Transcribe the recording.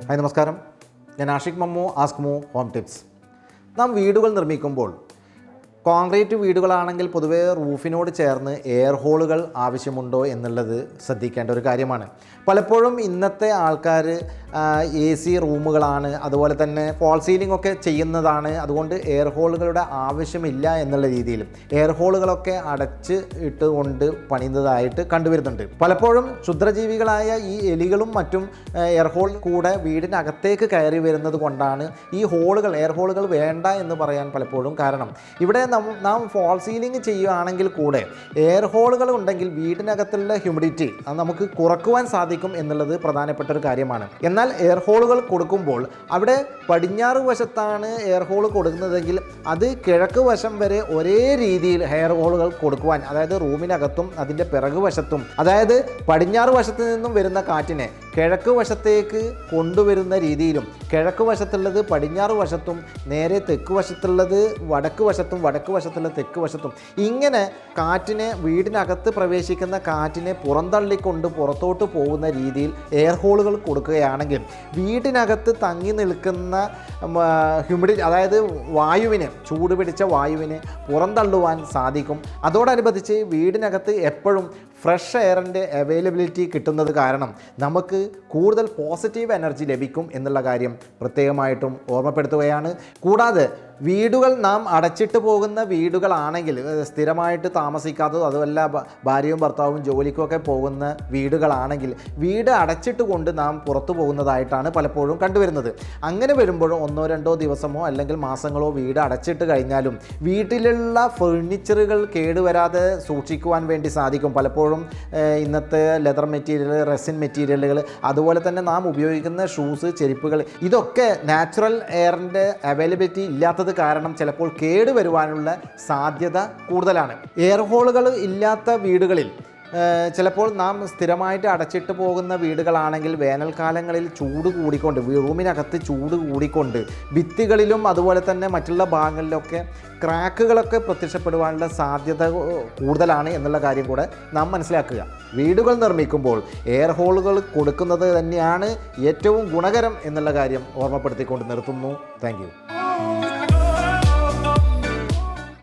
Hi നമസ്കാരം, ഞാൻ Ashiq ആസ്ക്മു home tips. നാം വീടുകൾ നിർമ്മിക്കുമ്പോൾ കോൺക്രീറ്റ് വീടുകളാണെങ്കിൽ പൊതുവേ റൂഫിനോട് ചേർന്ന് എയർ ഹോളുകൾ ആവശ്യമുണ്ടോ എന്നുള്ളത് ശ്രദ്ധിക്കേണ്ട ഒരു കാര്യമാണ്. പലപ്പോഴും ഇന്നത്തെ ആൾക്കാർ AC റൂമുകളാണ്, അതുപോലെ തന്നെ ഫോൾ സീലിംഗ് ഒക്കെ ചെയ്യുന്നതാണ്. അതുകൊണ്ട് എയർ ഹോളുകളുടെ ആവശ്യമില്ല എന്നുള്ള രീതിയിൽ എയർ ഹോളുകളൊക്കെ അടച്ച് ഇട്ടുകൊണ്ട് പണിയുന്നതായിട്ട് കണ്ടുവരുന്നുണ്ട്. പലപ്പോഴും ക്ഷുദ്രജീവികളായ ഈ എലികളും മറ്റും എയർ ഹോൾ കൂടെ വീടിനകത്തേക്ക് കയറി വരുന്നത് കൊണ്ടാണ് ഈ ഹോളുകൾ എയർ ഹോളുകൾ വേണ്ട എന്ന് പറയാൻ പലപ്പോഴും കാരണം. ഇവിടെ നാം ഫോൾ സീലിംഗ് ചെയ്യുകയാണെങ്കിൽ കൂടെ എയർ ഹോളുകൾ ഉണ്ടെങ്കിൽ വീടിനകത്തുള്ള ഹ്യൂമിഡിറ്റി അത് നമുക്ക് കുറക്കുവാൻ സാധിക്കും എന്നുള്ളത് പ്രധാനപ്പെട്ട ഒരു കാര്യമാണ്. എന്നാൽ എയർ ഹോളുകൾ കൊടുക്കുമ്പോൾ അവിടെ പടിഞ്ഞാറ് വശത്താണ് എയർ ഹോൾ കൊടുക്കുന്നതെങ്കിൽ അത് കിഴക്ക് വശം വരെ ഒരേ രീതിയിൽ എയർ ഹോളുകൾ കൊടുക്കുവാൻ, അതായത് റൂമിനകത്തും അതിൻ്റെ പിറകു വശത്തും, അതായത് പടിഞ്ഞാറ് വശത്ത് നിന്നും വരുന്ന കാറ്റിനെ കിഴക്ക് വശത്തേക്ക് കൊണ്ടുവരുന്ന രീതിയിലും കിഴക്ക് വശത്തുള്ളത് പടിഞ്ഞാറ് വശത്തും നേരെ തെക്ക് വശത്തുള്ളത് വടക്ക് വശത്തും വടക്ക് വശത്തുള്ള തെക്ക് വശത്തും ഇങ്ങനെ കാറ്റിനെ വീടിനകത്ത് പ്രവേശിക്കുന്ന കാറ്റിനെ പുറന്തള്ളിക്കൊണ്ട് പുറത്തോട്ട് പോകുന്ന രീതിയിൽ എയർ ഹോളുകൾ കൊടുക്കുകയാണെങ്കിൽ വീടിനകത്ത് തങ്ങി നിൽക്കുന്ന ഹ്യൂമിഡിറ്റി, അതായത് വായുവിനെ, ചൂട് പിടിച്ച വായുവിനെ പുറന്തള്ളുവാൻ സാധിക്കും. അതോടനുബന്ധിച്ച് വീടിനകത്ത് എപ്പോഴും ഫ്രഷ് എയറിൻ്റെ അവൈലബിലിറ്റി കിട്ടുന്നത് കാരണം നമുക്ക് കൂടുതൽ പോസിറ്റീവ് എനർജി ലഭിക്കും എന്നുള്ള കാര്യം പ്രത്യേകമായിട്ടും ഓർമ്മപ്പെടുത്തുകയാണ്. കൂടാതെ വീടുകൾ നാം അടച്ചിട്ട് പോകുന്ന വീടുകളാണെങ്കിൽ, സ്ഥിരമായിട്ട് താമസിക്കാത്തതും അതുമല്ല ഭാര്യയും ഭർത്താവും ജോലിക്കൊക്കെ പോകുന്ന വീടുകളാണെങ്കിൽ വീട് അടച്ചിട്ട് കൊണ്ട് നാം പുറത്തു പോകുന്നതായിട്ടാണ് പലപ്പോഴും കണ്ടുവരുന്നത്. അങ്ങനെ വരുമ്പോൾ 1-2 ദിവസമോ അല്ലെങ്കിൽ മാസങ്ങളോ വീട് അടച്ചിട്ട് കഴിഞ്ഞാലും വീട്ടിലുള്ള ഫർണിച്ചറുകൾ കേടുവരാതെ സൂക്ഷിക്കുവാൻ വേണ്ടി സാധിക്കും. പലപ്പോഴും ഇന്നത്തെ ലെതർ മെറ്റീരിയൽ, റെസിൻ മെറ്റീരിയലുകൾ, അതുപോലെ തന്നെ നാം ഉപയോഗിക്കുന്ന ഷൂസ്, ചെരുപ്പുകൾ, ഇതൊക്കെ നാച്ചുറൽ എയറിൻ്റെ അവൈലബിലിറ്റി ഇല്ലാത്തത് കാരണം ചിലപ്പോൾ കേടുവരുവാനുള്ള സാധ്യത കൂടുതലാണ്. എയർ ഹോളുകൾ ഇല്ലാത്ത വീടുകളിൽ ചിലപ്പോൾ നാം സ്ഥിരമായിട്ട് അടച്ചിട്ട് പോകുന്ന വീടുകളാണെങ്കിൽ വേനൽക്കാലങ്ങളിൽ ചൂട് കൂടിക്കൊണ്ട്, റൂമിനകത്ത് ചൂട് കൂടിക്കൊണ്ട് ഭിത്തികളിലും അതുപോലെ തന്നെ മറ്റുള്ള ഭാഗങ്ങളിലൊക്കെ ക്രാക്കുകളൊക്കെ പ്രത്യക്ഷപ്പെടുവാനുള്ള സാധ്യത കൂടുതലാണ് എന്നുള്ള കാര്യം കൂടെ നാം മനസ്സിലാക്കുക. വീടുകൾ നിർമ്മിക്കുമ്പോൾ എയർ ഹോളുകൾ കൊടുക്കുന്നത് തന്നെയാണ് ഏറ്റവും ഗുണകരം എന്നുള്ള കാര്യം ഓർമ്മപ്പെടുത്തിക്കൊണ്ട് നിർത്തുന്നു. Thank you.